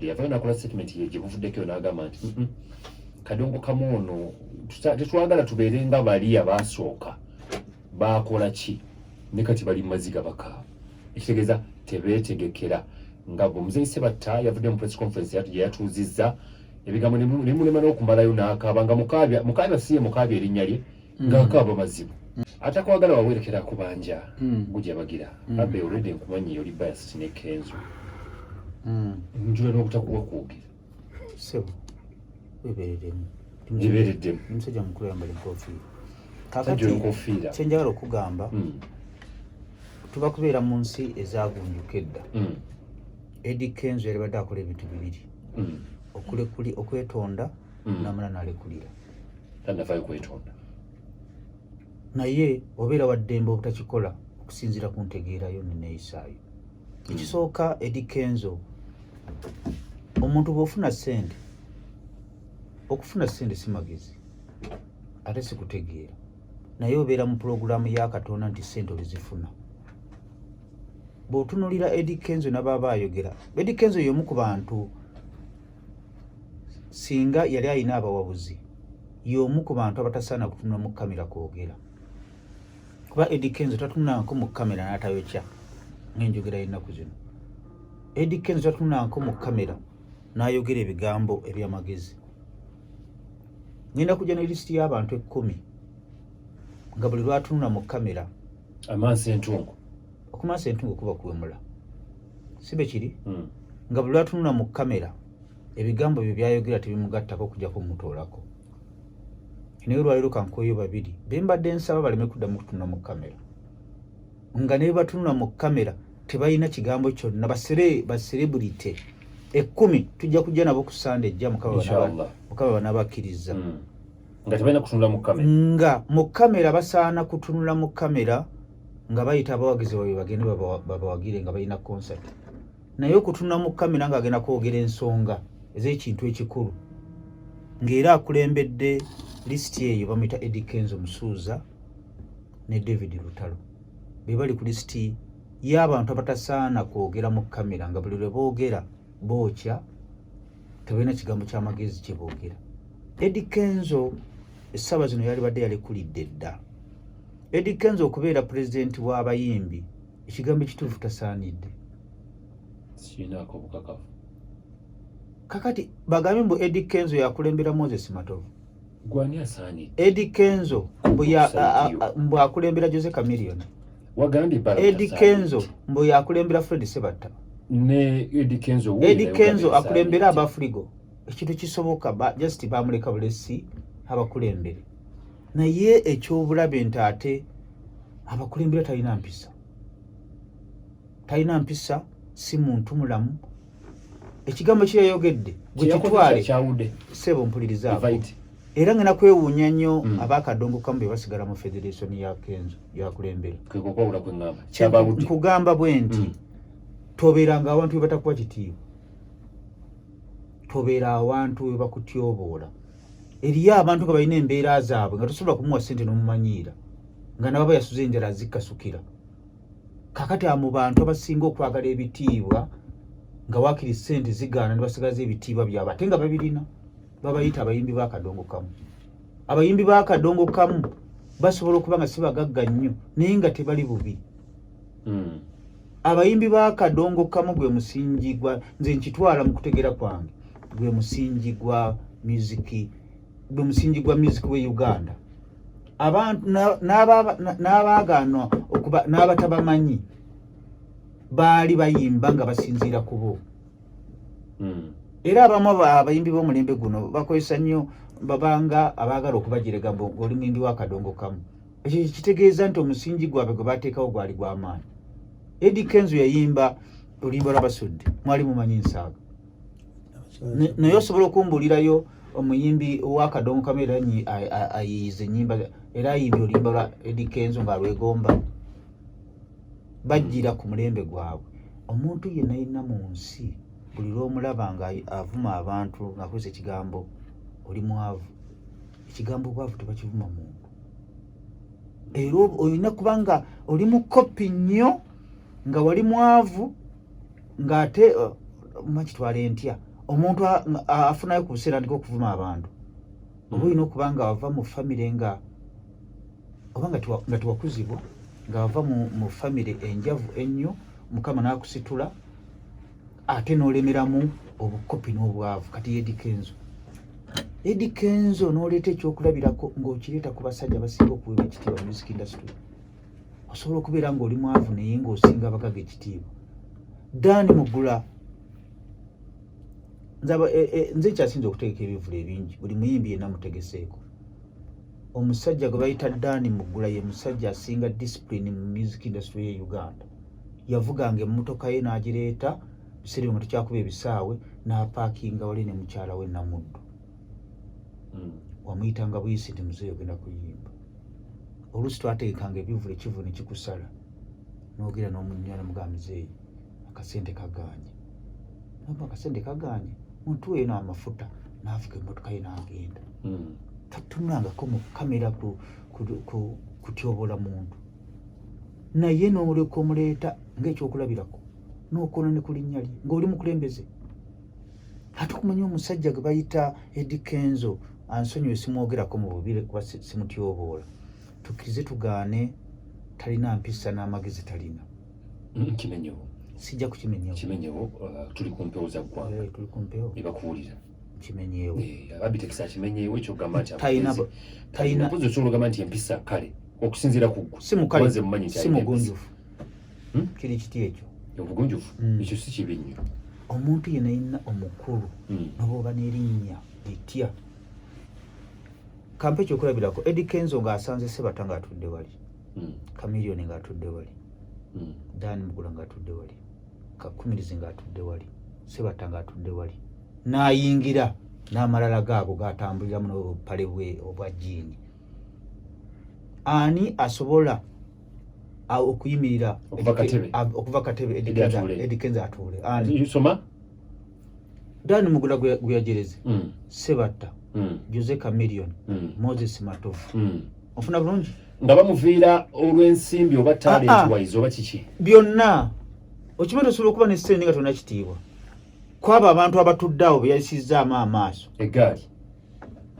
yavayo nakola statement ye gibuvuddeko n'agamba nti Kadongo Kamono tetwagala tubeere nga bali abasooka bakola ki ne kati bali maziga baka ekitegeeza tebeetegekera nga Omuzeeyi Ssebatta yavudde mu press conference yatuuzizza ebigambo nemulema n'okumalayo n'akaaba nga mukaabya siye mukaabya erinnya lye ng'akaaba mazibu atakwagala wawerekera kubanja gujja bagira abbe already nkumanyi oli bias ne Kenzo njula n'obutakuwa kwogera sebo webereddemu omusajja mukulu yambala enkofiira kakati kyenjagala okugamba tuba kubeera mu nsi ezagunjuka edda Eddie Kenzo yali badde akola ebintu bibiri okwetonda namala n'alekulira tanavayo kwetonda naye obeera waddembe obutakikola okusinziira ku ntegeerayo neneeyisaayo ekisooka Eddie Kenzo omuntu bw'ofuna ssente okufuna ssente si magezi ate si kutegeera naye obeera mu pulogulaamu ya Katonda nti ssente olizifuna bw'otunuulira Eddie Kenzo n'abaaba ayogera Eddie Kenzo y'omu ku bantu singa yali alina abawabuzi y'omu ku bantu abatasaana kutunula mu kamera kwogera kuba Eddie Kenzo tatunulako mu kamera n'atayokya ng'enjogera y'ennaku zino Eddie Kenzo tatunulako mu kamera n'ayogera ebigambo eby'amagezi ngenda kujja ne lisiti y'abantu 10 nga buli lwatunula mu kamera amansi entungo okumansi entungo kuba kuwemula sibe kiri nga buli lwatunula mu kamera ebigambo bye byayogera tebimugattako kujja kumutoolako naye olwaleero kankoyo babiri bembadde nsaba baleme kuddamu kutunula mu kamera nga ne batunula mu kamera tebalina kigambo kyonna baserebulite 10 tujja kujja nabo ku Sande ejja mukaba banabakkiriza nga tebalina kutunula mu kamera nga mu kamera basaana kutunula mu kamera nga bayita abawagizi baabwe bagende babawagire nga balina concert naye okutunula mu kamera nga agenda kwogera ensonga ez'ekintu ekikulu ng'era akulembedde lisiti eyo bamuyita Eddie Kenzo Musuuza ne David Lutalo be bali ku lisiti y'abantu abatasaana kwogera mu kamera nga buli lwe boogera bookya tebalina kigambo ky'amagezi kye boogera Eddie Kenzo essaawa zino yali badde yalekulidde dda Eddie Kenzo okubeera pulezidenti w'abayimbi ekigambo ekituufu tasaanidde sinaako bukakafu kakati bagambye mbu Eddie Kenzo yakulembera Moses Matovu gwani asaanidde Eddie Kenzo mbu akulembera Jose Chameleon wagambye Eddie Kenzo mbu yakulembera Fred Ssebatta ne Eddie Kenzo akulembera Abafrigo ekintu kisoboka just bamuleka bulesi abakulembere naye ekyobulabe nti ate abakulembera talina mpisa si muntu mulamu ekigambo kyeyayogedde bwekitwale sebo mpulirizaako era ngena kwewuunya nnyo abakadongo kamu be basigala mu federation ya Kenzo yakulembera nkugamba bwe nti tobeeranga awantu we batakuwa kitiibwa tobeera awantu we bakutyoboola eriyo abantu nga balina embeera zaabwe nga tosobola kumuwa ssente n'omumanyiira nga nababa yasuze enjala zikkasukira kakati mu bantu abasinga okwagala ebitiibwa nga waakiri ssente zigaana ne basigaza ebitiibwa byabwe ate nga babirina babayita abayimbi b'akadongo kamu abayimbi b'akadongo kamu basobola okuba nga si bagagga nnyo naye nga tebali bubi abayimbi b'akadongo kamu gwe musingi gwa nze nkitwala mu kutegera kwange gwe musingi gwa music we Uganda abantu n'abaagaanwa okuba n'abatabamanyi baali bayimba nga basinziira ku bo era abamu abayimbi b'omulembe guno bakozesa nnyo babanga abaagala okubagirega ng'oli muyimbi w'akadongo kamu ekyo kitegeeza nti omusingi gwabwe gwe bateekawo gwali gw'amaanyi Eddie Kenzo yayimba oluyimba lw'abasudde mwali mumanyi nsaaga naye osobola okumbuulirayo omuyimbi w'akadongo kamu era ayiyiza ennyimba era ayimbye oluyimba lwa Eddie Kenzo ng'alwegomba bajjira ku mulembe gwabwe omuntu yenna yenna mu nsi buli lw'omulaba nga avuma abantu ng'akozesa ekigambo oli mwavu ekigambo bwavu tebakivuma muntu era olina kuba nga oli mu kopi nnyo nga wali mwavu ng'ate makitwala entya omuntu afunayo ku biseera ndiko okuvuma abantu oba olina okuba nga wava mu famire nga oba nga tiwakuzibwa nga wava mu famire enjavu ennyo mukama n'akusitula ate n'olemeramu obukopi n'obwavu. Kati Eddie Kenzo n'oleeta ekyokulabirako ng'okireeta ku basajja abasinga okuweebwa ekitiibwa mu music industry, osobola okubeera ng'oli mwavu naye ng'osinga abagaga ekitiibwa. Dan Mugula nze kyasinza okutegeka ebivulu ebingi, buli muyimbi yenna mutegeseeko. Omusajja gwe bayita Dan Mugula ye musajja asinga discipline mu music industry ye Uganda. Yavuganga emmotoka ye n'agireeta biseera bimwe tekyakuba ebisaawe n'apaakinga wali ne mukyala we Namuddu. Wamuyitanga buyisi nti muzeeyi ogenda kuyimba. Oluusi twategekanga ebivulu ekivu ne kikusala n'ogera n'omunnyana mugamba muzeeyi akasente kagaanye. Naba akasente kagaanye muntu we n'amafuta n'avuga emmotoka ye n'agenda. Tatunulangako mu kamera kutyobola muntu. Naye n'oleka omuleeta ng'ekyokulabirako n'okoona ne ku linnya lye ng'oli mukulembeze. Ate okumanya omusajja gwe bayita Eddie Kenzo ansonyiwe simwogerako mu bubire kuba simutyoboola. Tukkirize tugaane talina mpisa n'amagezi talina. Kimenyewo. Sijja kukimenyewo. Kimenyewo tuli ku mpewo za ggwanga. Tuli ku mpewo. Ebakuwulira. Kimenyewo. Abitekisa kimenyewo ekyo gamba nti talina mpozi osobola ogamba nti empisa kale okusinziira ku ggwe. Si mukale. Si mugunjufu. Kiri kiti ekyo. Obugunjufu. Ekyo si kibi nnyo. Omuntu yenna yenna omukulu n'oba n'erinnya etya. Kampe ekyokulabirako Eddie Kenzo ng'asanze Sebata ng'atudde wali, Chameleon ng'atudde wali, Dan Mugula ng'atudde wali, Kakumirizi ng'atudde wali, Sebata ng'atudde wali, n'ayingira n'amalala gaabo g'atambuliramu n'obupale bwe obwa jjiini. Ani asobola okuyimirira okuva katebe Eddie Kenzo atuule? Ani? Soma? Dan Mugula gwe yajereze, Sebata, Jose Chameleon, Moses Matovu. Ofuna bulungi? Nga bamuviira olw'ensimbi oba talent wise oba kiki? Byonna. Okimanyi osobola okuba ne ssente nga tonna kitiibwa. Kwaba abantu abatudde awo beyayisizzaamu amaaso. Eggaali.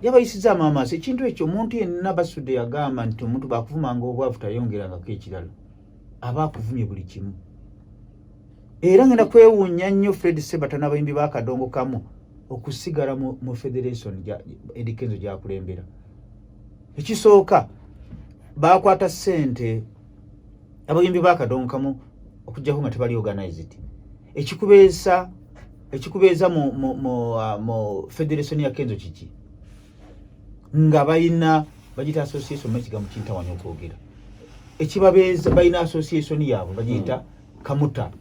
Yabayisizzaamu amaaso. Ekintu ekyo omuntu yenna Basudde yagamba nti omuntu baakuvumanga obwavu tayongerangako ekirala. Aba akuvumye buli kimu. Era ngenda kwewuunya nnyo Fred Sebata n'abayimbi b'akadongo kamu okusigala mu federation Eddie Kenzo gy'akulembera. Ekisooka baakwata ssente abayimbi b'akadongo kamu okuggyako nga tebali organized. Ekikubeeza mu federation ya Kenzo kiki? Nga bagita association mekigamu kintawanya okwogera. Ekibabeeza balina association yaabwe bagiyita Kamuta.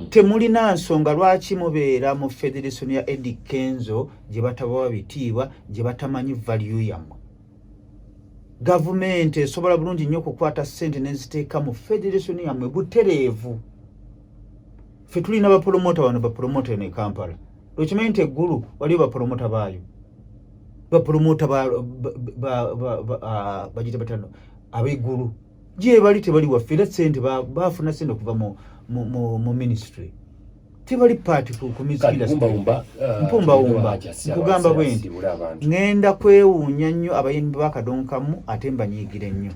Temulina nsonga lwaki mubeera mu federation ya Eddie Kenzo gye batabawa bitiibwa, gye batamanyi value yammwe. Gavumenti esobola bulungi nnyo okukwata ssente n'eziteeka mu federation yammwe butereevu. Ffe tulina bapromota wano bapromota ne Kampala. Okimanyi nti eggulu waliyo bapromota baayo. Bapromota bagita batano ab'eggulu. Gye bali tebali waffe era ssente baafuna ssente okuva mu ministry. Tebali party ku music industry. Mpumba kugamba bwe nti ngenda kwewuunya nnyo abayimbi b'akadongo kamu ate mbanyiigire nnyo.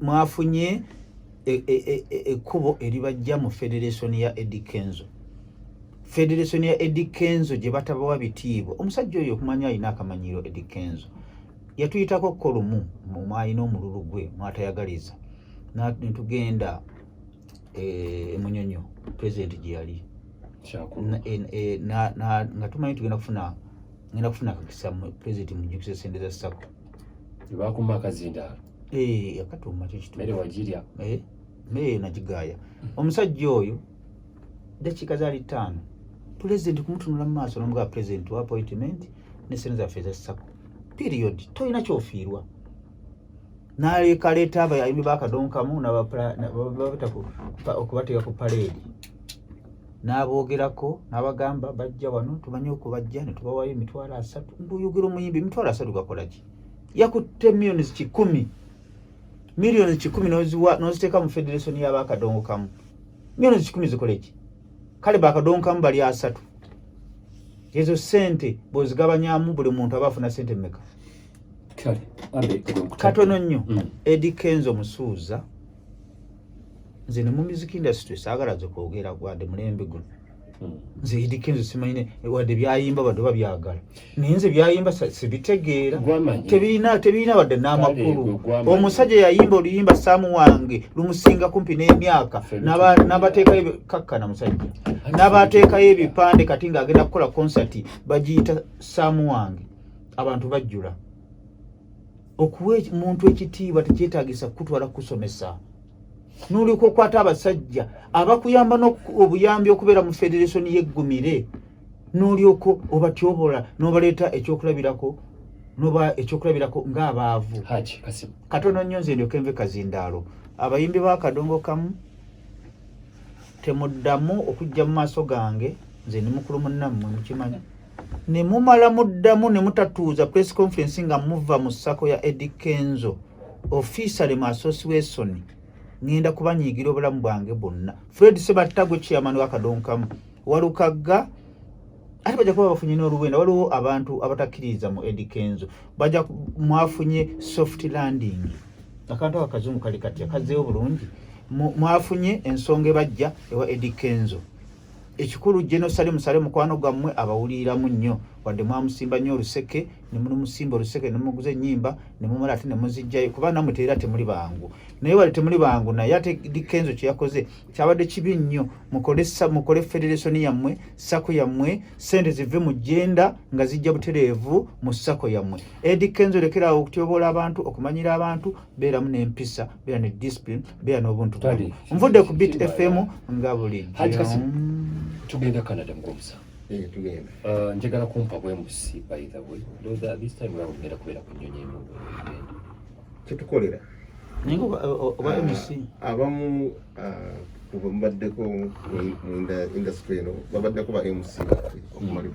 Mwafunye ekkubo eribajja mu federation ya Eddie Kenzo. Federation ya Eddie Kenzo gye batabawa bitiibwa. Omusajja oyo okumanya alina akamanyiro Eddie Kenzo. Yatuyitako kolumu mu mwalina omululu gwe mwatayagaliza. Netugenda Munyonyo president gye yali. Nga tumanyi tugenda kufuna akakisa president mujjukise sente za SACCO. Bakuma akazindaalo. Akatuuma kyo kitu. Mere wajirya. Nagigaaya. Omusajja oyo dakiika zaali 5 president kumutunula mu maaso n'omugaa president wa appointment ne sente zaffe za SACCO. Period. Toyina kyofiirwa. N'aleeta abayimbi b'akadongo kamu okubateeka ku parade. N'aboogerako n'abagamba bajja wano tumanyi okubajja ne tubawayo $3,000. Mbuyogera omuyimbi $3,000 gakola ki? Yakutte millions 10. Millions 10 n'oziteeka mu federation y'abakadongo kamu. Millions 10 zikola ki? Kale bakadongo kamu bali 3. ezo sente bw'ozigabanyamu buli muntu aba afuna sente mmeka? Kale katono nnyo. Eddie Kenzo Musuuza, nze ne mu music industry saagala zokwogera gwadde mulembe guno. Nze Eddie Kenzo simanyine wadde byayimba badde babyagala, naye nze byayimba sibitegeera, tebiina wadde n'amakulu. Omusajja yayimba oluyimba Saamu wange lumusinga kumpi n'emyaka, n'abateekayo kakkana musajja, n'abateekayo ebipande kati ng'agenda kukola konsati bagiyita Saamu wange, abantu bajjula. Okuwa muntu ekitiibwa tekyetaagisa kutwala kusomesa. N'oliko okwata abasajja abakuyamba n'obuyambi okubeera mu federation y'eggumire, n'olyoko obatyobola n'obaleeta ekyokulabirako ng'abaavu. Katono nnyo nze ndyoke nve Kazindaalo. Abayimbi ba Kadongo Kamu temuddamu okujja mu maaso gange, nze ndi mukulu munnammwe mukimanyi. Ne mumala muddamu ne mutatuuza press conference nga muva mu ssako ya Eddie Kenzo officially mu association, ngenda kubanyiigira obulamu bwange bwonna. Fred Sebattagwe chairman wa Kadongo Kamu, Walukagga ate bajja kuba bafunye n'oluwenda. Waliwo abantu abatakkiriza mu Eddie Kenzo, bajja mwafunye soft landing. Akantu akazungu kali katya kazzeewo bulungi. Mwafunye ensonga ebajja ewa Eddie Kenzo. Ekikulu General Musale mukwano gammwe abawuliramu nnyo, wadde mwamusimba nnyo oluseke, ne mumusimba oluseke ne mumuguza ennyimba ne mumala ate ne muzijjayo, kuba nammwe teera temuli bangu. Naye wadde temuli bangu, naye ate Eddie Kenzo kye yakoze kyabadde kibi nnyo. Mukole federation yammwe, sako yammwe, sente zive mu jenda nga zijja butereevu mu sako yammwe. Eddie Kenzo lekera okutyobola abantu, okumanyira abantu, beeramu n'empisa, beera ne discipline, beera n'obuntu. Nvudde ku Beat FM nga bulijjo. Tugenda Canada mgomusa. Tugenda. Njagala kumpa bwemusi by the way. Though that this time around ngenda kubeera ku nnyonyi emu. Kyetukolera. Ningo oba MC. Abamu babaddeko mu industry eno babaddeko ba MC okumalibu.